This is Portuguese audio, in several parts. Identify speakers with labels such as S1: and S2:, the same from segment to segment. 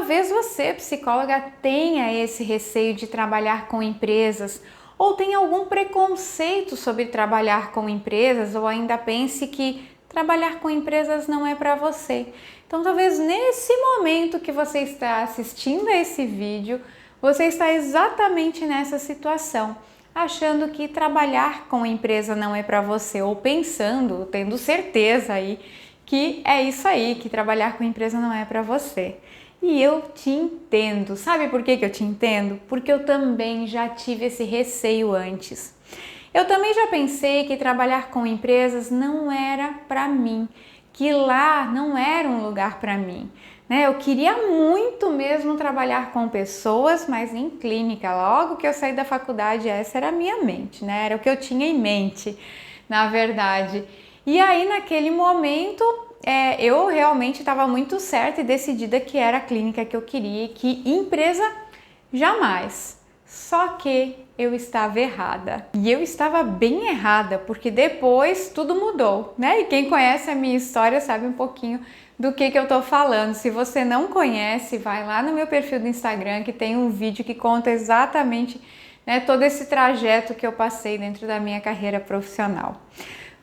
S1: talvez você, psicóloga, tenha esse receio de trabalhar com empresas ou tenha algum preconceito sobre trabalhar com empresas ou ainda pense que trabalhar com empresas não é para você. Então, talvez nesse momento que você está assistindo a esse vídeo, você está exatamente nessa situação, achando que trabalhar com empresa não é para você ou pensando, tendo certeza aí que é isso aí, que trabalhar com empresa não é para você. E eu te entendo. Sabe por que eu te entendo? Porque eu também já tive esse receio antes. Eu também já pensei que trabalhar com empresas não era para mim, que lá não era um lugar para mim. Eu queria muito mesmo trabalhar com pessoas, mas em clínica. Logo que eu saí da faculdade, essa era a minha mente, era o que eu tinha em mente, na verdade. E aí, naquele momento, eu realmente estava muito certa e decidida que era a clínica que eu queria e que empresa jamais. Só que eu estava errada. E eu estava bem errada, porque depois tudo mudou, E quem conhece a minha história sabe um pouquinho do que eu tô falando. Se você não conhece, vai lá no meu perfil do Instagram, que tem um vídeo que conta exatamente, todo esse trajeto que eu passei dentro da minha carreira profissional.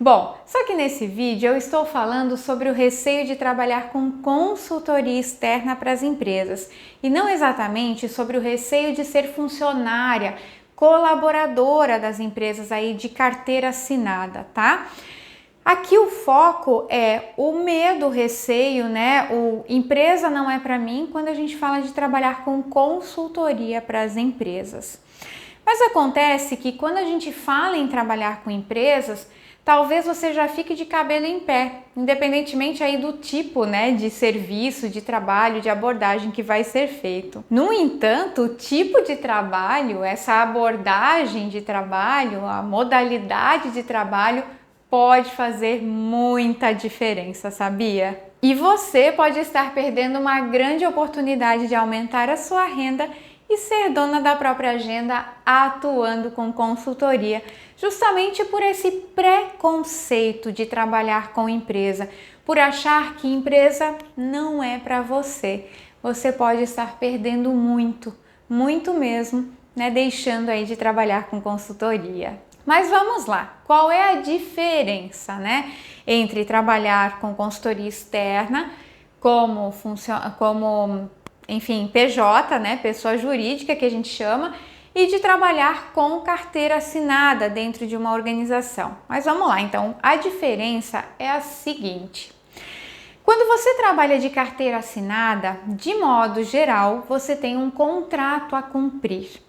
S1: Bom, só que nesse vídeo eu estou falando sobre o receio de trabalhar com consultoria externa para as empresas e não exatamente sobre o receio de ser funcionária, colaboradora das empresas aí de carteira assinada, tá? Aqui o foco é o medo, o receio, O empresa não é para mim quando a gente fala de trabalhar com consultoria para as empresas. Mas acontece que quando a gente fala em trabalhar com empresas, talvez você já fique de cabelo em pé, independentemente aí do tipo, de serviço, de trabalho, de abordagem que vai ser feito. No entanto, o tipo de trabalho, essa abordagem de trabalho, a modalidade de trabalho pode fazer muita diferença, sabia? E você pode estar perdendo uma grande oportunidade de aumentar a sua renda e ser dona da própria agenda atuando com consultoria, justamente por esse preconceito de trabalhar com empresa, por achar que empresa não é para você. Você pode estar perdendo muito, muito mesmo, deixando aí de trabalhar com consultoria. Mas vamos lá, qual é a diferença, entre trabalhar com consultoria externa enfim, PJ, pessoa jurídica que a gente chama, e de trabalhar com carteira assinada dentro de uma organização. Mas vamos lá, então, a diferença é a seguinte. Quando você trabalha de carteira assinada, de modo geral, você tem um contrato a cumprir.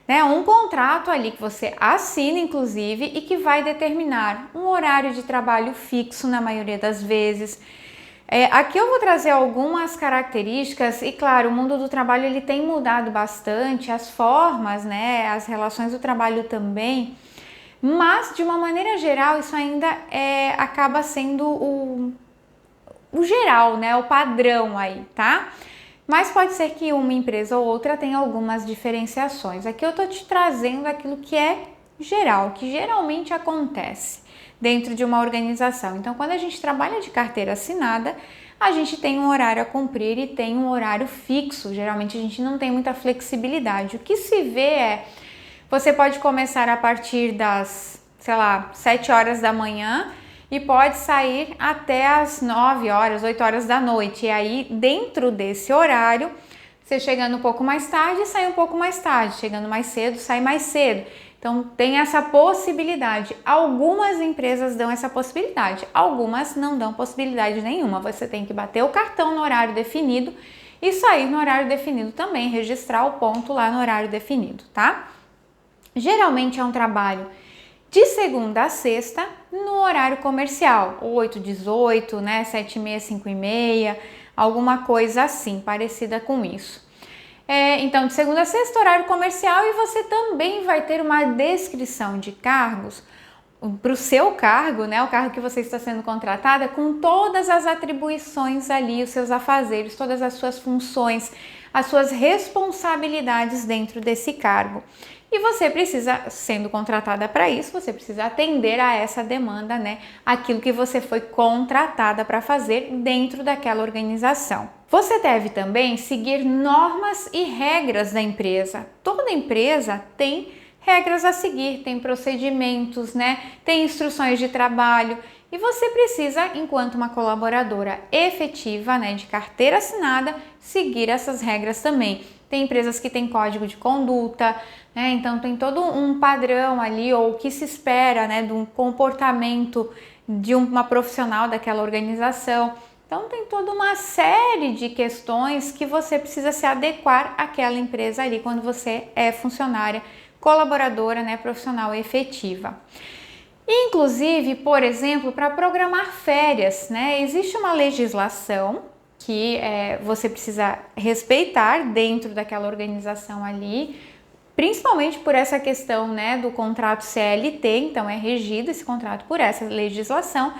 S1: Um contrato ali que você assina, inclusive, e que vai determinar um horário de trabalho fixo na maioria das vezes. Aqui eu vou trazer algumas características e, claro, o mundo do trabalho ele tem mudado bastante, as formas, as relações do trabalho também, mas de uma maneira geral isso ainda acaba sendo o geral, o padrão aí, tá? Mas pode ser que uma empresa ou outra tenha algumas diferenciações. Aqui eu tô te trazendo aquilo que é geral, que geralmente acontece dentro de uma organização. Então, quando a gente trabalha de carteira assinada, a gente tem um horário a cumprir e tem um horário fixo. Geralmente a gente não tem muita flexibilidade. O que se vê você pode começar a partir das, 7 horas da manhã e pode sair até as 9 horas, 8 horas da noite. E aí, dentro desse horário, você chegando um pouco mais tarde, sai um pouco mais tarde. Chegando mais cedo, sai mais cedo. Então, tem essa possibilidade. Algumas empresas dão essa possibilidade, algumas não dão possibilidade nenhuma. Você tem que bater o cartão no horário definido e sair no horário definido também, registrar o ponto lá no horário definido, tá? Geralmente é um trabalho de segunda a sexta no horário comercial, 8, 18, 7h30, 5h30, alguma coisa assim, parecida com isso. Então, de segunda a sexta, horário comercial, e você também vai ter uma descrição de cargos para o seu cargo, o cargo que você está sendo contratada, com todas as atribuições ali, os seus afazeres, todas as suas funções, as suas responsabilidades dentro desse cargo. E você precisa, sendo contratada para isso, você precisa atender a essa demanda, aquilo que você foi contratada para fazer dentro daquela organização. Você deve também seguir normas e regras da empresa. Toda empresa tem regras a seguir, tem procedimentos, né? Tem instruções de trabalho e você precisa, enquanto uma colaboradora efetiva, né, de carteira assinada, seguir essas regras também. Tem empresas que têm código de conduta, né? Então tem todo um padrão ali, ou o que se espera, né, de um comportamento de uma profissional daquela organização. Então tem toda uma série de questões que você precisa se adequar àquela empresa ali quando você é funcionária, colaboradora, né, profissional efetiva. Inclusive, por exemplo, para programar férias, né, existe uma legislação que você precisa respeitar dentro daquela organização ali, principalmente por essa questão, né, do contrato CLT, então é regido esse contrato por essa legislação,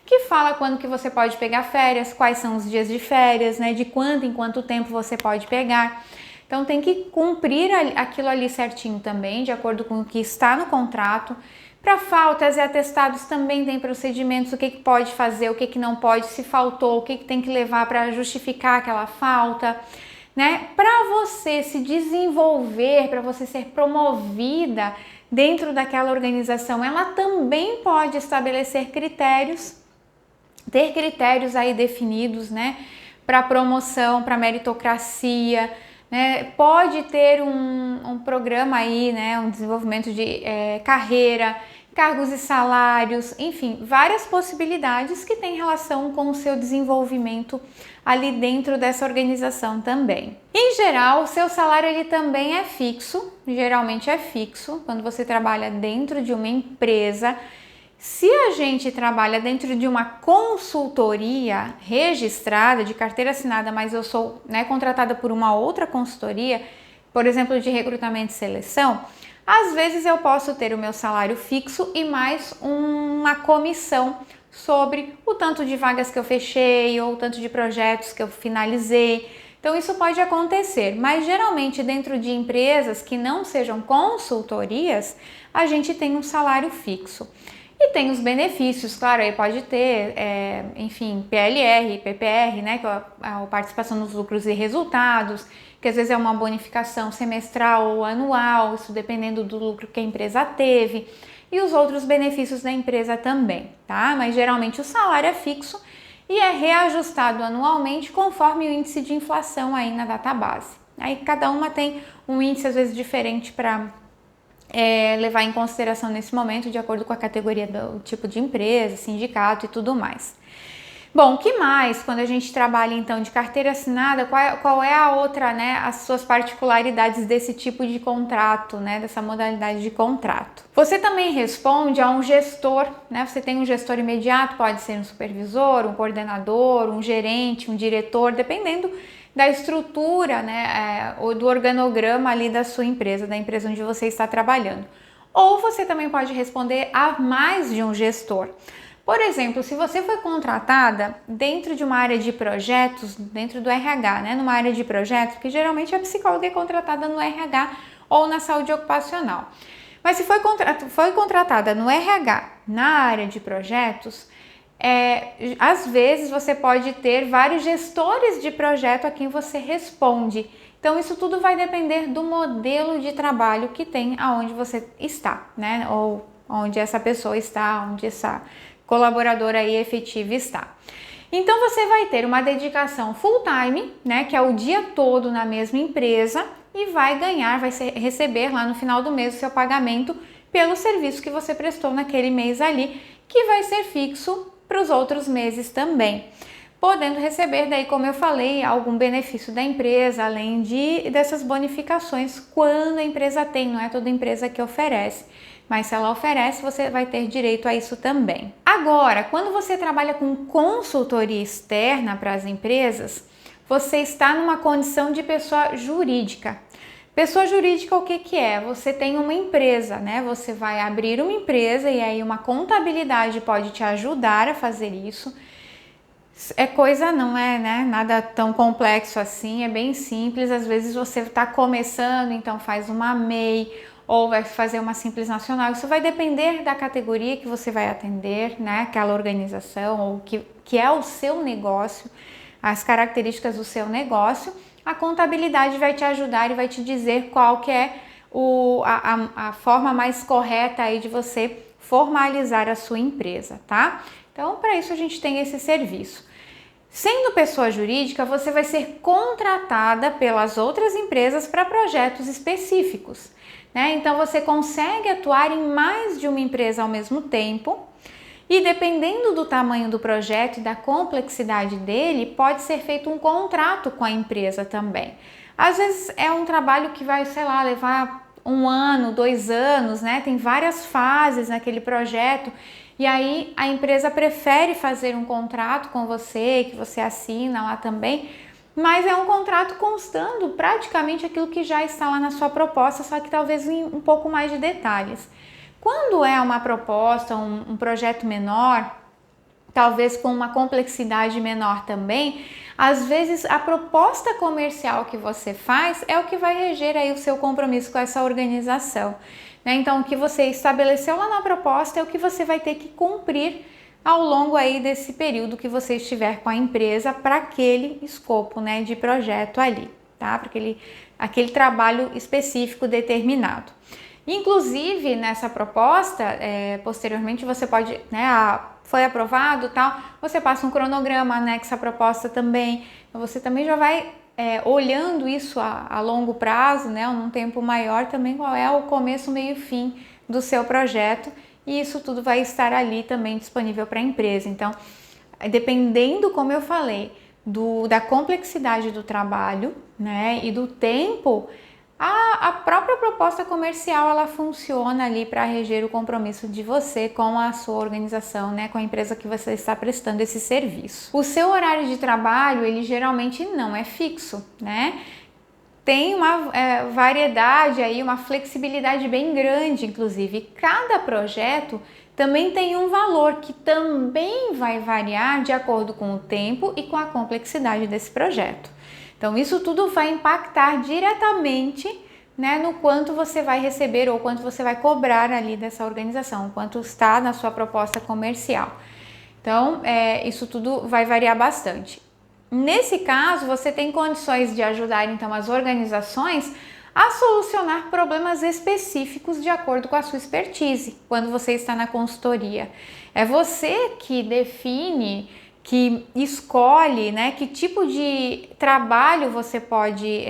S1: que fala quando que você pode pegar férias, quais são os dias de férias, né, de quanto em quanto tempo você pode pegar. Então tem que cumprir aquilo ali certinho também, de acordo com o que está no contrato. Para faltas e atestados também tem procedimentos, o que pode fazer, o que não pode, se faltou, o que tem que levar para justificar aquela falta, né? Para você se desenvolver, para você ser promovida dentro daquela organização, ela também pode estabelecer critérios, ter critérios aí definidos, né? Para promoção, para meritocracia, né? Pode ter um programa aí, né? Um desenvolvimento de carreira, cargos e salários, enfim, várias possibilidades que têm relação com o seu desenvolvimento ali dentro dessa organização também. Em geral, o seu salário ele também é fixo, geralmente é fixo, quando você trabalha dentro de uma empresa. Se a gente trabalha dentro de uma consultoria registrada, de carteira assinada, mas eu sou, né, contratada por uma outra consultoria, por exemplo, de recrutamento e seleção, às vezes eu posso ter o meu salário fixo e mais uma comissão sobre o tanto de vagas que eu fechei ou o tanto de projetos que eu finalizei. Então isso pode acontecer, mas geralmente dentro de empresas que não sejam consultorias, a gente tem um salário fixo. E tem os benefícios, claro, aí pode ter, enfim, PLR, PPR, né, que é a participação nos lucros e resultados, que às vezes é uma bonificação semestral ou anual, isso dependendo do lucro que a empresa teve, e os outros benefícios da empresa também, tá? Mas geralmente o salário é fixo e é reajustado anualmente conforme o índice de inflação aí na database. Aí cada uma tem um índice às vezes diferente para levar em consideração nesse momento, de acordo com a categoria do tipo de empresa, sindicato e tudo mais. Bom, o que mais quando a gente trabalha então de carteira assinada, qual é a outra, né, as suas particularidades desse tipo de contrato, né, dessa modalidade de contrato? Você também responde a um gestor, né, você tem um gestor imediato, pode ser um supervisor, um coordenador, um gerente, um diretor, dependendo da estrutura, né, ou do organograma ali da sua empresa, da empresa onde você está trabalhando. Ou você também pode responder a mais de um gestor. Por exemplo, se você foi contratada dentro de uma área de projetos, dentro do RH, né, numa área de projetos, porque geralmente a psicóloga é contratada no RH ou na saúde ocupacional. Mas se foi contratada no RH, na área de projetos, às vezes você pode ter vários gestores de projeto a quem você responde. Então isso tudo vai depender do modelo de trabalho que tem aonde você está, né? Ou onde essa pessoa está, onde essa colaboradora aí efetiva está. Então você vai ter uma dedicação full time, né? Que é o dia todo na mesma empresa e vai receber lá no final do mês o seu pagamento pelo serviço que você prestou naquele mês ali, que vai ser fixo para os outros meses também, podendo receber daí, como eu falei, algum benefício da empresa, além dessas bonificações quando a empresa tem, não é toda empresa que oferece, mas se ela oferece, você vai ter direito a isso também. Agora, quando você trabalha com consultoria externa para as empresas, você está numa condição de pessoa jurídica. Pessoa jurídica, o que é? Você tem uma empresa, né? Você vai abrir uma empresa e aí uma contabilidade pode te ajudar a fazer isso. Não é, né, nada tão complexo assim, é bem simples. Às vezes você está começando, então faz uma MEI ou vai fazer uma Simples Nacional. Isso vai depender da categoria que você vai atender, né? Aquela organização ou que é o seu negócio. as características do seu negócio, a contabilidade vai te ajudar e vai te dizer qual que é a forma mais correta aí de você formalizar a sua empresa, tá? Então, para isso a gente tem esse serviço. Sendo pessoa jurídica, você vai ser contratada pelas outras empresas para projetos específicos, né? Então, você consegue atuar em mais de uma empresa ao mesmo tempo e, dependendo do tamanho do projeto e da complexidade dele, pode ser feito um contrato com a empresa também. Às vezes é um trabalho que vai, sei lá, levar 1 ano, 2 anos, né? Tem várias fases naquele projeto e aí a empresa prefere fazer um contrato com você, que você assina lá também, mas é um contrato constando praticamente aquilo que já está lá na sua proposta, só que talvez em um pouco mais de detalhes. Quando é uma proposta, um projeto menor, talvez com uma complexidade menor também, às vezes a proposta comercial que você faz é o que vai reger aí o seu compromisso com essa organização, né? Então, o que você estabeleceu lá na proposta é o que você vai ter que cumprir ao longo aí desse período que você estiver com a empresa para aquele escopo, né, de projeto ali, tá? Para aquele trabalho específico determinado. Inclusive, nessa proposta, posteriormente você pode, né, foi aprovado, tal, você passa um cronograma, anexa a proposta também, você também já vai olhando isso a longo prazo, né, num tempo maior também, qual é o começo, meio e fim do seu projeto, e isso tudo vai estar ali também disponível para a empresa. Então, dependendo, como eu falei, da complexidade do trabalho, né, e do tempo, a própria proposta comercial ela funciona ali para reger o compromisso de você com a sua organização, né, com a empresa que você está prestando esse serviço. O seu horário de trabalho, ele geralmente não é fixo, né? Tem uma variedade aí, uma flexibilidade bem grande, inclusive. Cada projeto também tem um valor que também vai variar de acordo com o tempo e com a complexidade desse projeto. Então, isso tudo vai impactar diretamente, né, no quanto você vai receber ou quanto você vai cobrar ali dessa organização, quanto está na sua proposta comercial. Então, isso tudo vai variar bastante. Nesse caso, você tem condições de ajudar, então, as organizações a solucionar problemas específicos de acordo com a sua expertise, quando você está na consultoria. É você que define, que escolhe, né, que tipo de trabalho você pode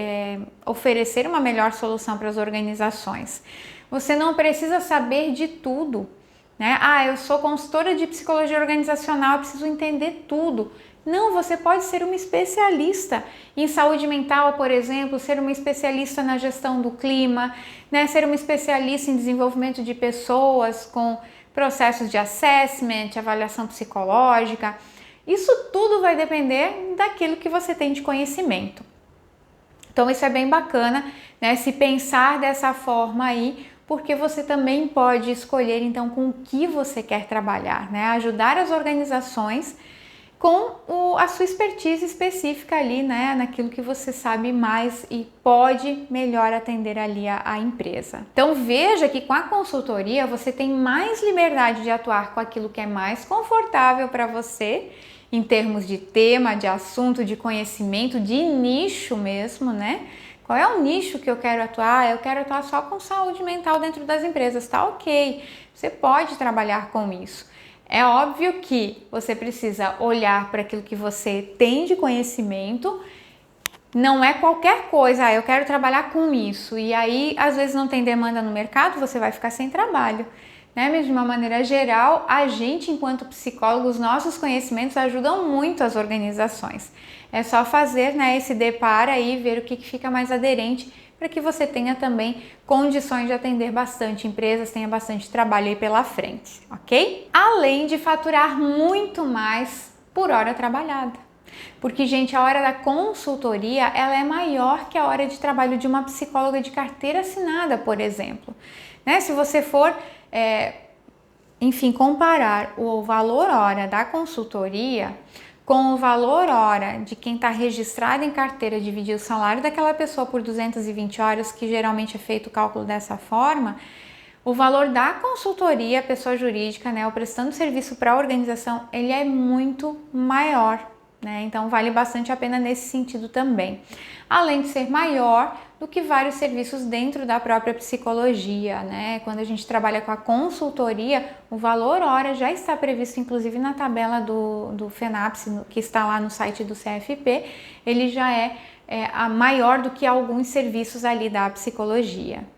S1: oferecer uma melhor solução para as organizações. Você não precisa saber de tudo, né? Eu sou consultora de psicologia organizacional, eu preciso entender tudo. Não, você pode ser uma especialista em saúde mental, por exemplo, ser uma especialista na gestão do clima, né? Ser uma especialista em desenvolvimento de pessoas com processos de assessment, avaliação psicológica. Isso tudo vai depender daquilo que você tem de conhecimento. Então isso é bem bacana, né, se pensar dessa forma aí, porque você também pode escolher então com o que você quer trabalhar, né, ajudar as organizações com a sua expertise específica ali, né, naquilo que você sabe mais e pode melhor atender ali a empresa. Então veja que com a consultoria você tem mais liberdade de atuar com aquilo que é mais confortável para você, em termos de tema, de assunto, de conhecimento, de nicho mesmo, né? Qual é o nicho que eu quero atuar? Eu quero atuar só com saúde mental dentro das empresas, tá ok. Você pode trabalhar com isso. É óbvio que você precisa olhar para aquilo que você tem de conhecimento. Não é qualquer coisa, eu quero trabalhar com isso. E aí, às vezes não tem demanda no mercado, você vai ficar sem trabalho, né? Mas de uma maneira geral, a gente, enquanto psicólogos, nossos conhecimentos ajudam muito as organizações. É só fazer, né, esse deparo aí, ver o que fica mais aderente para que você tenha também condições de atender bastante empresas, tenha bastante trabalho aí pela frente, ok? Além de faturar muito mais por hora trabalhada. Porque, gente, a hora da consultoria, ela é maior que a hora de trabalho de uma psicóloga de carteira assinada, por exemplo. Né? Se você for, enfim, comparar o valor hora da consultoria com o valor hora de quem está registrado em carteira, dividir o salário daquela pessoa por 220 horas, que geralmente é feito o cálculo dessa forma, o valor da consultoria, pessoa jurídica, né, ou prestando serviço para a organização, ele é muito maior, né? Então vale bastante a pena nesse sentido também. Além de ser maior do que vários serviços dentro da própria psicologia, né? Quando a gente trabalha com a consultoria, o valor hora já está previsto, inclusive na tabela do FENAPS, que está lá no site do CFP, ele já é maior do que alguns serviços ali da psicologia.